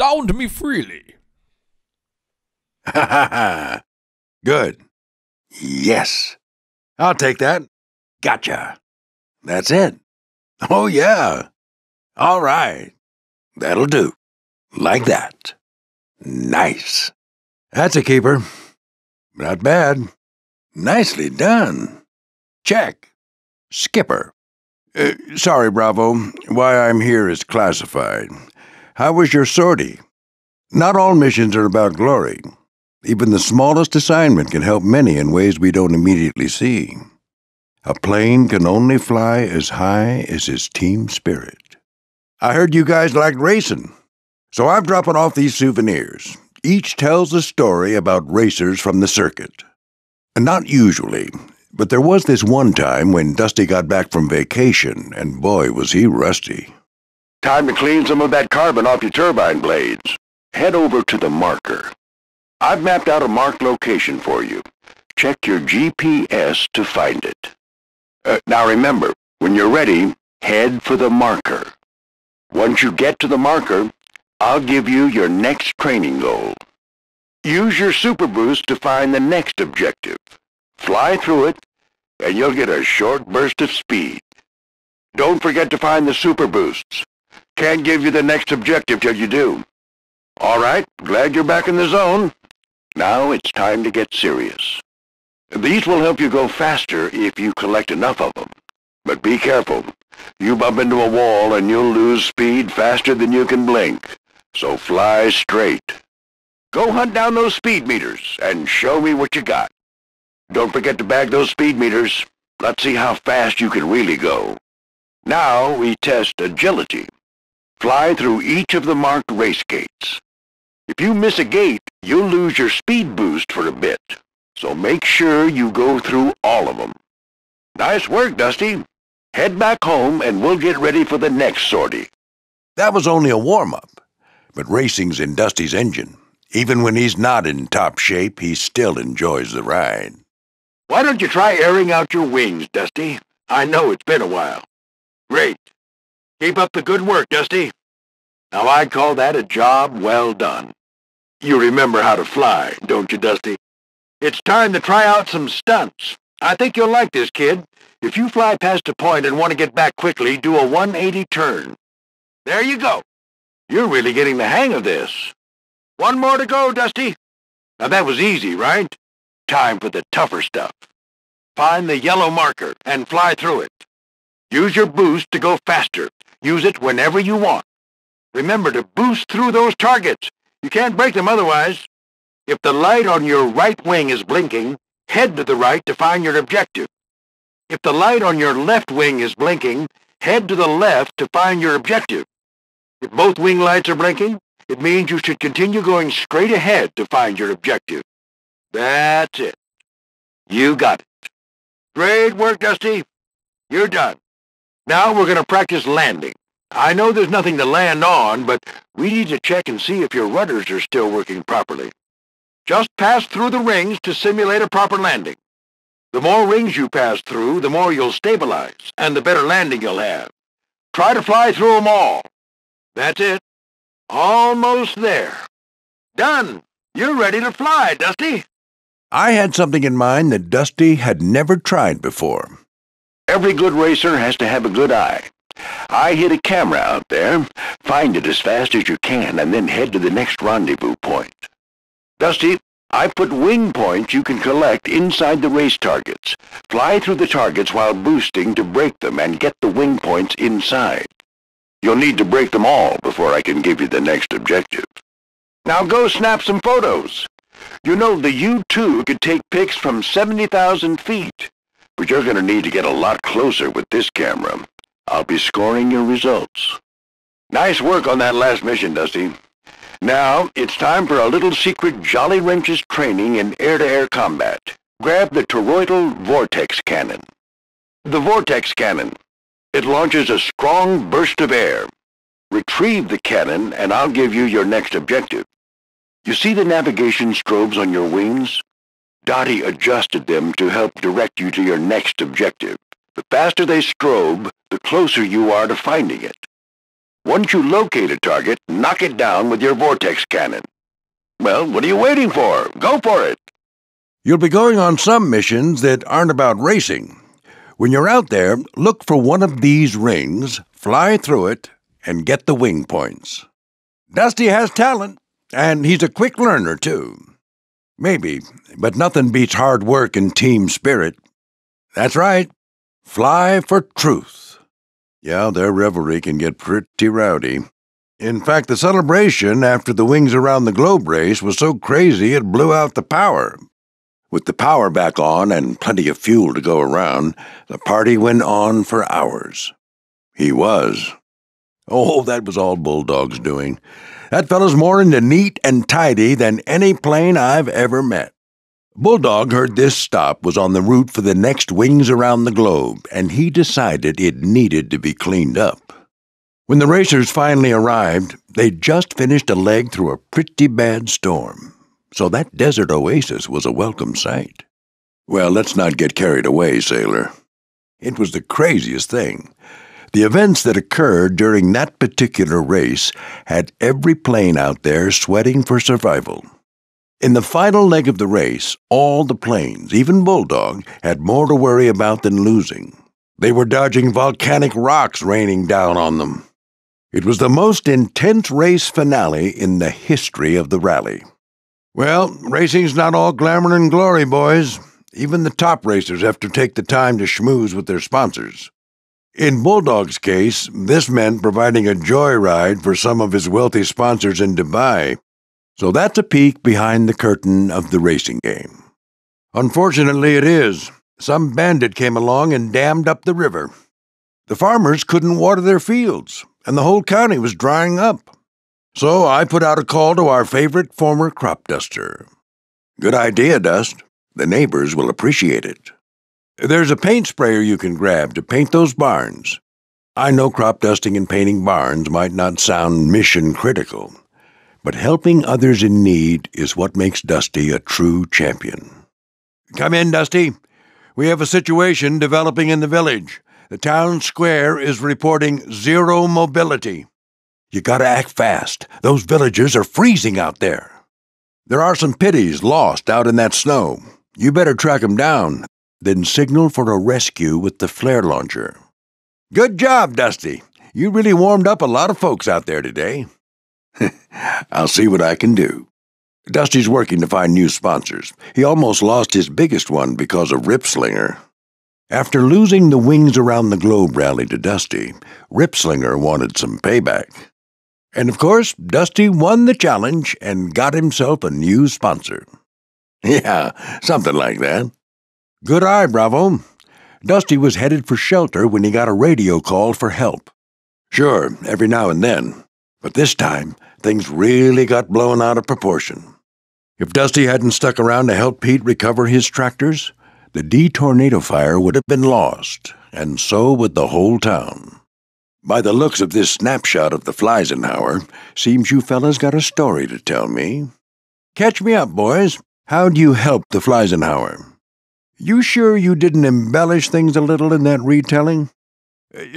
SoundMeFreely. Ha ha ha. Good. Yes. I'll take that. Gotcha. That's it. Oh, yeah. All right. That'll do. Like that. Nice. That's a keeper. Not bad. Nicely done. Check. Skipper. Sorry, Bravo. Why I'm here is classified. How was your sortie? Not all missions are about glory. Even the smallest assignment can help many in ways we don't immediately see. A plane can only fly as high as his team spirit. I heard you guys liked racing, so I'm dropping off these souvenirs. Each tells a story about racers from the circuit. Not usually, but there was this one time when Dusty got back from vacation, and boy was he rusty. Time to clean some of that carbon off your turbine blades. Head over to the marker. I've mapped out a marked location for you. Check your GPS to find it. Now remember, when you're ready, head for the marker. Once you get to the marker, I'll give you your next training goal. Use your super boost to find the next objective. Fly through it, and you'll get a short burst of speed. Don't forget to find the super boosts. Can't give you the next objective till you do. All right, glad you're back in the zone. Now it's time to get serious. These will help you go faster if you collect enough of them. But be careful. You bump into a wall and you'll lose speed faster than you can blink. So fly straight. Go hunt down those speed meters and show me what you got. Don't forget to bag those speed meters. Let's see how fast you can really go. Now we test agility. Fly through each of the marked race gates. If you miss a gate, you'll lose your speed boost for a bit. So make sure you go through all of them. Nice work, Dusty. Head back home and we'll get ready for the next sortie. That was only a warm-up, but racing's in Dusty's engine. Even when he's not in top shape, he still enjoys the ride. Why don't you try airing out your wings, Dusty? I know it's been a while. Great. Keep up the good work, Dusty. Now I'd call that a job well done. You remember how to fly, don't you, Dusty? It's time to try out some stunts. I think you'll like this, kid. If you fly past a point and want to get back quickly, do a 180 turn. There you go. You're really getting the hang of this. One more to go, Dusty. Now that was easy, right? Time for the tougher stuff. Find the yellow marker and fly through it. Use your boost to go faster. Use it whenever you want. Remember to boost through those targets. You can't break them otherwise. If the light on your right wing is blinking, head to the right to find your objective. If the light on your left wing is blinking, head to the left to find your objective. If both wing lights are blinking, it means you should continue going straight ahead to find your objective. That's it. You got it. Great work, Dusty. You're done. Now we're going to practice landing. I know there's nothing to land on, but we need to check and see if your rudders are still working properly. Just pass through the rings to simulate a proper landing. The more rings you pass through, the more you'll stabilize, and the better landing you'll have. Try to fly through them all. That's it. Almost there. Done. You're ready to fly, Dusty. I had something in mind that Dusty had never tried before. Every good racer has to have a good eye. I hid a camera out there. Find it as fast as you can, and then head to the next rendezvous point. Dusty, I put wing points you can collect inside the race targets. Fly through the targets while boosting to break them and get the wing points inside. You'll need to break them all before I can give you the next objective. Now go snap some photos. You know the U-2 could take pics from 70,000 feet, but you're going to need to get a lot closer with this camera. I'll be scoring your results. Nice work on that last mission, Dusty. Now, it's time for a little secret Jolly Wrenches training in air-to-air combat. Grab the toroidal vortex cannon. The vortex cannon. It launches a strong burst of air. Retrieve the cannon, and I'll give you your next objective. You see the navigation strobes on your wings? Dottie adjusted them to help direct you to your next objective. The faster they strobe, the closer you are to finding it. Once you locate a target, knock it down with your vortex cannon. Well, what are you waiting for? Go for it! You'll be going on some missions that aren't about racing. When you're out there, look for one of these rings, fly through it, and get the wing points. Dusty has talent, and he's a quick learner, too. Maybe, but nothing beats hard work and team spirit. That's right. Fly for truth. Yeah, their revelry can get pretty rowdy. In fact, the celebration after the Wings Around the Globe race was so crazy it blew out the power. With the power back on and plenty of fuel to go around, the party went on for hours. He was. Oh, that was all Bulldog's doing. That fellow's more into neat and tidy than any plane I've ever met. Bulldog heard this stop was on the route for the next Wings Around the Globe, and he decided it needed to be cleaned up. When the racers finally arrived, they'd just finished a leg through a pretty bad storm. So that desert oasis was a welcome sight. Well, let's not get carried away, sailor. It was the craziest thing. The events that occurred during that particular race had every plane out there sweating for survival. In the final leg of the race, all the planes, even Bulldog, had more to worry about than losing. They were dodging volcanic rocks raining down on them. It was the most intense race finale in the history of the rally. Well, racing's not all glamour and glory, boys. Even the top racers have to take the time to schmooze with their sponsors. In Bulldog's case, this meant providing a joyride for some of his wealthy sponsors in Dubai. So that's a peek behind the curtain of the racing game. Unfortunately, it is. Some bandit came along and dammed up the river. The farmers couldn't water their fields, and the whole county was drying up. So I put out a call to our favorite former crop duster. Good idea, Dust. The neighbors will appreciate it. There's a paint sprayer you can grab to paint those barns. I know crop dusting and painting barns might not sound mission critical, but helping others in need is what makes Dusty a true champion. Come in, Dusty. We have a situation developing in the village. The town square is reporting zero mobility. You gotta act fast. Those villagers are freezing out there. There are some pitties lost out in that snow. You better track 'em down, then signal for a rescue with the flare launcher. Good job, Dusty. You really warmed up a lot of folks out there today. I'll see what I can do. Dusty's working to find new sponsors. He almost lost his biggest one because of Ripslinger. After losing the Wings Around the Globe rally to Dusty, Ripslinger wanted some payback. And of course, Dusty won the challenge and got himself a new sponsor. Yeah, something like that. Good eye, Bravo. Dusty was headed for shelter when he got a radio call for help. Sure, every now and then, but this time, things really got blown out of proportion. If Dusty hadn't stuck around to help Pete recover his tractors, the D-Tornado fire would have been lost, and so would the whole town. By the looks of this snapshot of the Fleisenhauer, seems you fellas got a story to tell me. Catch me up, boys. How'd you help the Fleisenhauer? You sure you didn't embellish things a little in that retelling?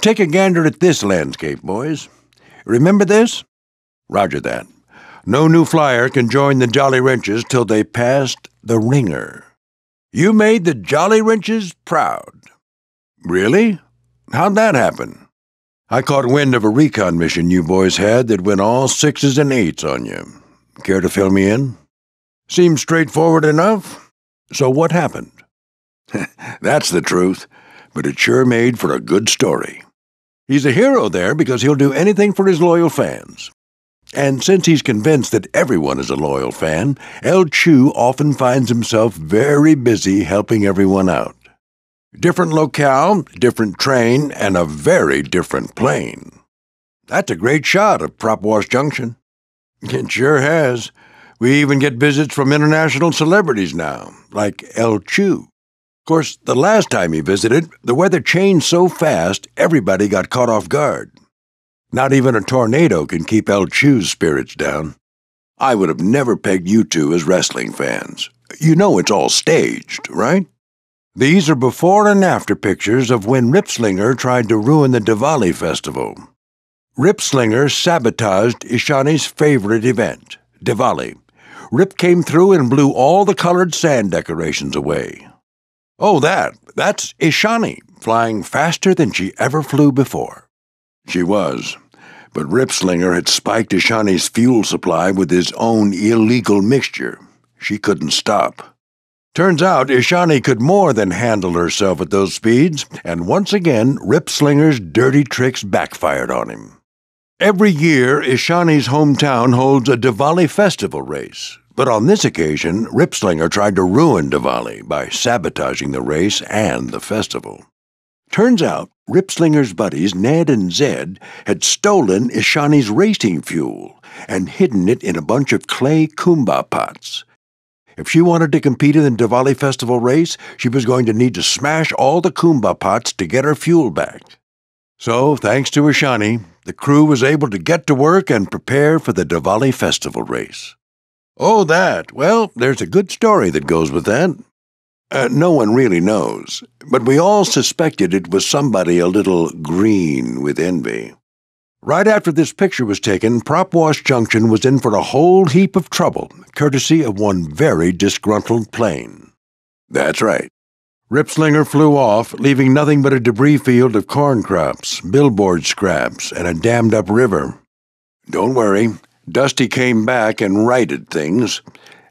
Take a gander at this landscape, boys. Remember this? Roger that. No new flyer can join the Jolly Wrenches till they passed the ringer. You made the Jolly Wrenches proud. Really? How'd that happen? I caught wind of a recon mission you boys had that went all 6s and 8s on you. Care to fill me in? Seems straightforward enough. So what happened? That's the truth, but it sure made for a good story. He's a hero there because he'll do anything for his loyal fans. And since he's convinced that everyone is a loyal fan, El Chu often finds himself very busy helping everyone out. Different locale, different train, and a very different plane. That's a great shot of Prop Wash Junction. It sure has. We even get visits from international celebrities now, like El Chu. Of course, the last time he visited, the weather changed so fast, everybody got caught off guard. Not even a tornado can keep El Chu's spirits down. I would have never pegged you two as wrestling fans. You know it's all staged, right? These are before and after pictures of when Ripslinger tried to ruin the Diwali festival. Ripslinger sabotaged Ishani's favorite event, Diwali. Rip came through and blew all the colored sand decorations away. Oh, that's Ishani, flying faster than she ever flew before. She was, but Ripslinger had spiked Ishani's fuel supply with his own illegal mixture. She couldn't stop. Turns out Ishani could more than handle herself at those speeds, and once again Ripslinger's dirty tricks backfired on him. Every year, Ishani's hometown holds a Diwali festival race, but on this occasion, Ripslinger tried to ruin Diwali by sabotaging the race and the festival. Turns out, Ripslinger's buddies Ned and Zed had stolen Ishani's racing fuel and hidden it in a bunch of clay kumbha pots. If she wanted to compete in the Diwali festival race, she was going to need to smash all the kumbha pots to get her fuel back. So, thanks to Ishani, the crew was able to get to work and prepare for the Diwali festival race. Oh, well, there's a good story that goes with that. No one really knows, but we all suspected it was somebody a little green with envy. Right after this picture was taken, Prop Wash Junction was in for a whole heap of trouble, courtesy of one very disgruntled plane. That's right. Ripslinger flew off, leaving nothing but a debris field of corn crops, billboard scraps, and a dammed-up river. Don't worry, Dusty came back and righted things,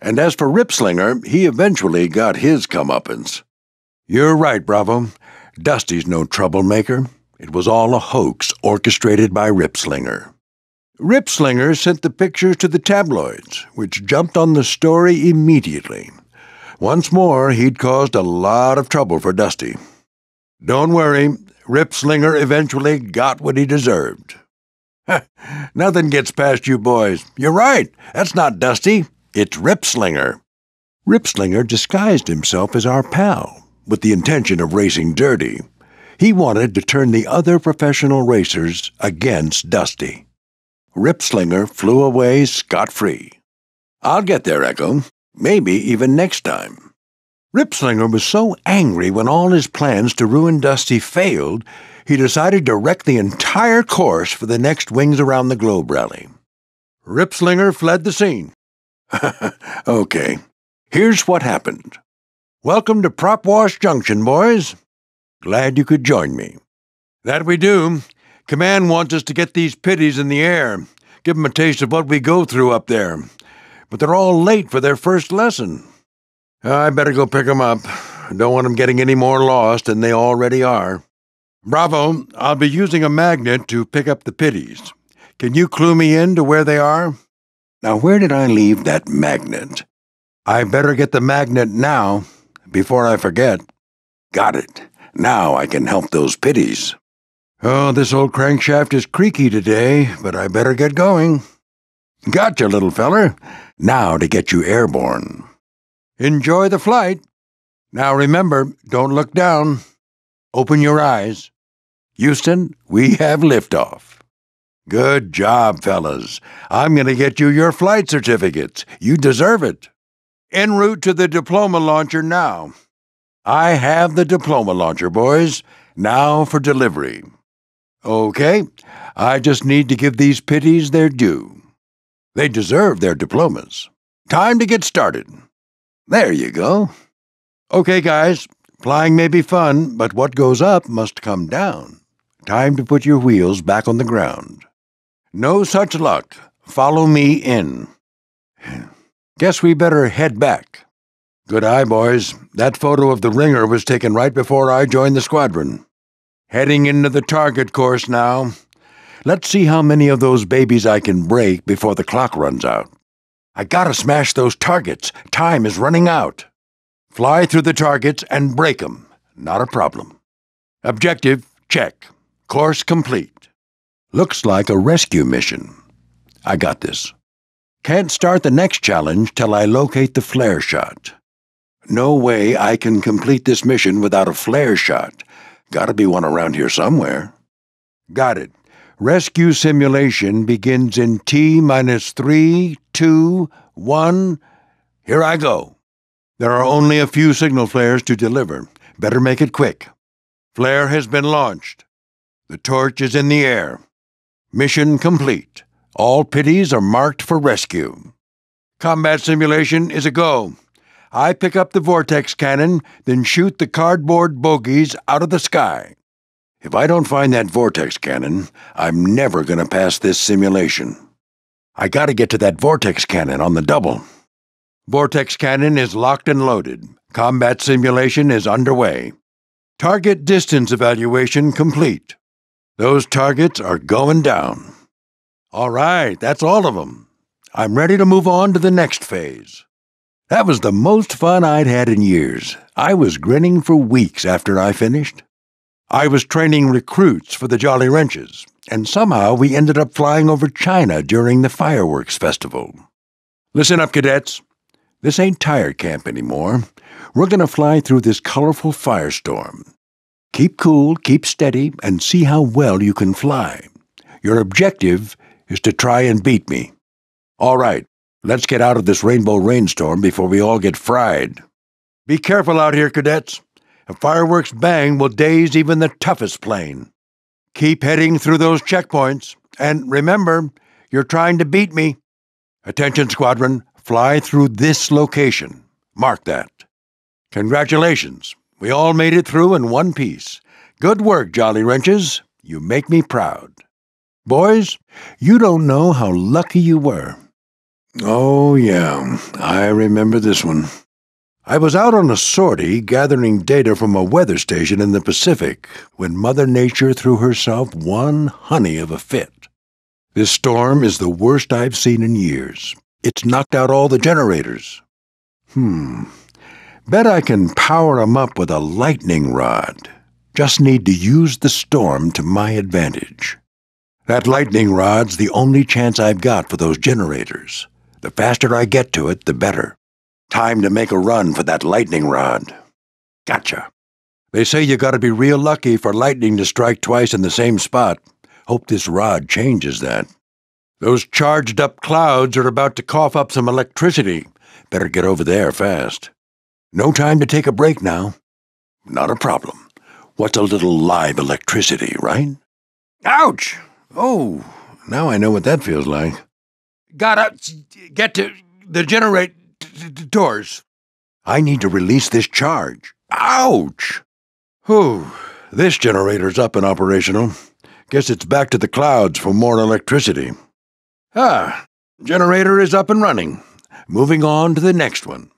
and as for Ripslinger, he eventually got his comeuppance. You're right, Bravo. Dusty's no troublemaker. It was all a hoax orchestrated by Ripslinger. Ripslinger sent the pictures to the tabloids, which jumped on the story immediately. Once more, he'd caused a lot of trouble for Dusty. Don't worry, Ripslinger eventually got what he deserved. Nothing gets past you boys. You're right, that's not Dusty, it's Ripslinger. Ripslinger disguised himself as our pal, with the intention of racing dirty. He wanted to turn the other professional racers against Dusty. Ripslinger flew away scot-free. I'll get there, Echo. Maybe even next time. Ripslinger was so angry when all his plans to ruin Dusty failed, he decided to wreck the entire course for the next Wings Around the Globe rally. Ripslinger fled the scene. Okay, here's what happened. Welcome to Prop Wash Junction, boys. Glad you could join me. That we do. Command wants us to get these pitties in the air, give 'em a taste of what we go through up there. But they're all late for their first lesson. I better go pick 'em up. Don't want 'em getting any more lost than they already are. Bravo, I'll be using a magnet to pick up the pitties. Can you clue me in to where they are? Now, where did I leave that magnet? I better get the magnet now, before I forget. Got it. Now I can help those pitties. Oh, this old crankshaft is creaky today, but I better get going. Gotcha, little feller. Now to get you airborne. Enjoy the flight. Now remember, don't look down. Open your eyes. Houston, we have liftoff. Good job, fellas. I'm going to get you your flight certificates. You deserve it. En route to the diploma launcher now. I have the diploma launcher, boys. Now for delivery. Okay, I just need to give these pitties their due. They deserve their diplomas. Time to get started. There you go. Okay, guys, flying may be fun, but what goes up must come down. Time to put your wheels back on the ground. No such luck. Follow me in. Guess we better head back. Good eye, boys. That photo of the ringer was taken right before I joined the squadron. Heading into the target course now. Let's see how many of those babies I can break before the clock runs out. I gotta smash those targets. Time is running out. Fly through the targets and break 'em. Not a problem. Objective, check. Course complete. Looks like a rescue mission. I got this. Can't start the next challenge till I locate the flare shot. No way I can complete this mission without a flare shot. Gotta be one around here somewhere. Got it. Rescue simulation begins in T-3, 2, 1. Here I go. There are only a few signal flares to deliver. Better make it quick. Flare has been launched. The torch is in the air. Mission complete. All pitties are marked for rescue. Combat simulation is a go. I pick up the vortex cannon, then shoot the cardboard bogies out of the sky. If I don't find that vortex cannon, I'm never going to pass this simulation. I got to get to that vortex cannon on the double. Vortex cannon is locked and loaded. Combat simulation is underway. Target distance evaluation complete. Those targets are going down. All right, that's all of them. I'm ready to move on to the next phase. That was the most fun I'd had in years. I was grinning for weeks after I finished. I was training recruits for the Jolly Wrenches, and somehow we ended up flying over China during the fireworks festival. Listen up, cadets. This ain't tire camp anymore. We're going to fly through this colorful firestorm. Keep cool, keep steady, and see how well you can fly. Your objective is to try and beat me. All right, let's get out of this rainbow rainstorm before we all get fried. Be careful out here, cadets. A fireworks bang will daze even the toughest plane. Keep heading through those checkpoints, and remember, you're trying to beat me. Attention, squadron, fly through this location. Mark that. Congratulations. We all made it through in one piece. Good work, Jolly Wrenches. You make me proud. Boys, you don't know how lucky you were. Oh, yeah, I remember this one. I was out on a sortie gathering data from a weather station in the Pacific when Mother Nature threw herself one honey of a fit. This storm is the worst I've seen in years. It's knocked out all the generators. Bet I can power 'em up with a lightning rod. Just need to use the storm to my advantage. That lightning rod's the only chance I've got for those generators. The faster I get to it, the better. Time to make a run for that lightning rod. Gotcha. They say you gotta be real lucky for lightning to strike twice in the same spot. Hope this rod changes that. Those charged-up clouds are about to cough up some electricity. Better get over there fast. No time to take a break now. Not a problem. What's a little live electricity, right? Ouch! Oh, now I know what that feels like. Gotta get to the generators. I need to release this charge. Ouch! Whew, this generator's up and operational. Guess it's back to the clouds for more electricity. Generator is up and running. Moving on to the next one.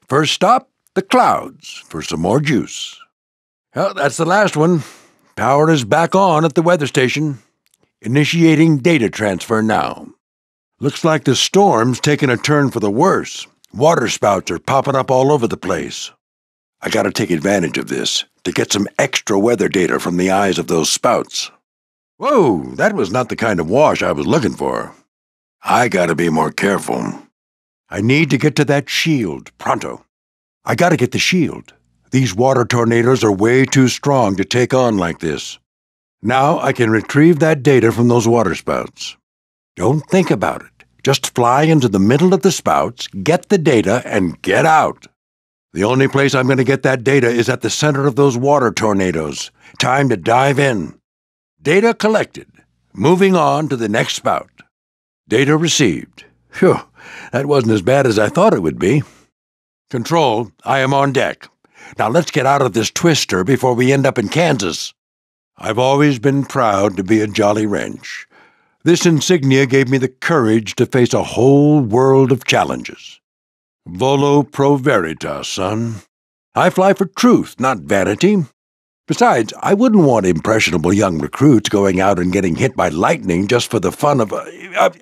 First stop, the clouds, for some more juice. Well, that's the last one. Power is back on at the weather station. Initiating data transfer now. Looks like the storm's taking a turn for the worse. Water spouts are popping up all over the place. I gotta take advantage of this to get some extra weather data from the eyes of those spouts. Whoa, that was not the kind of wash I was looking for. I gotta be more careful. I need to get to that shield, pronto. I gotta get the shield. These water tornadoes are way too strong to take on like this. Now I can retrieve that data from those water spouts. Don't think about it. Just fly into the middle of the spouts, get the data, and get out. The only place I'm going to get that data is at the center of those water tornadoes. Time to dive in. Data collected. Moving on to the next spout. Data received. Phew, that wasn't as bad as I thought it would be. Control, I am on deck. Now let's get out of this twister before we end up in Kansas. I've always been proud to be a Jolly Wrench. This insignia gave me the courage to face a whole world of challenges. Volo pro veritas, son. I fly for truth, not vanity. Besides, I wouldn't want impressionable young recruits going out and getting hit by lightning just for the fun of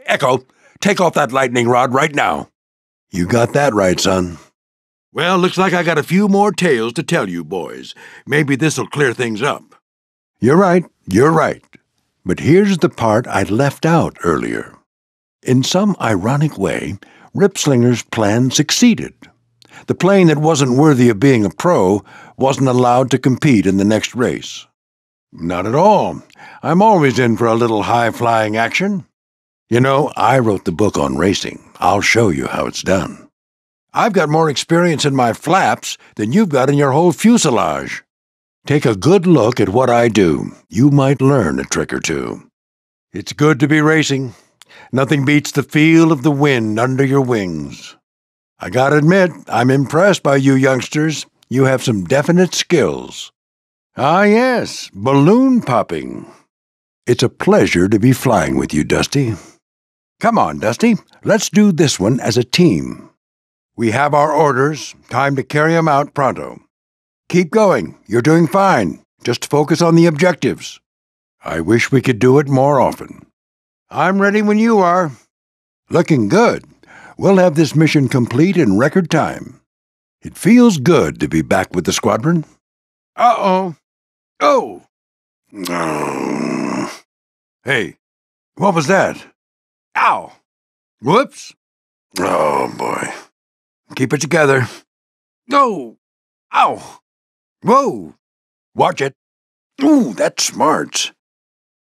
Echo, take off that lightning rod right now. You got that right, son. Well, looks like I got a few more tales to tell you boys. Maybe this'll clear things up. You're right. But here's the part I left out earlier. In some ironic way, Ripslinger's plan succeeded. The plane that wasn't worthy of being a pro wasn't allowed to compete in the next race. Not at all. I'm always in for a little high-flying action. You know, I wrote the book on racing. I'll show you how it's done. I've got more experience in my flaps than you've got in your whole fuselage. Take a good look at what I do. You might learn a trick or two. It's good to be racing. Nothing beats the feel of the wind under your wings. I gotta admit, I'm impressed by you youngsters. You have some definite skills. Ah, yes, balloon popping. It's a pleasure to be flying with you, Dusty. Come on, Dusty, let's do this one as a team. We have our orders. Time to carry 'em out pronto. Keep going. You're doing fine. Just focus on the objectives. I wish we could do it more often. I'm ready when you are. Looking good. We'll have this mission complete in record time. It feels good to be back with the squadron. Uh-oh. Oh! Hey, what was that? Ow! Whoops! Oh, boy. Keep it together. No! Ow! Whoa! Watch it. Ooh, that smarts.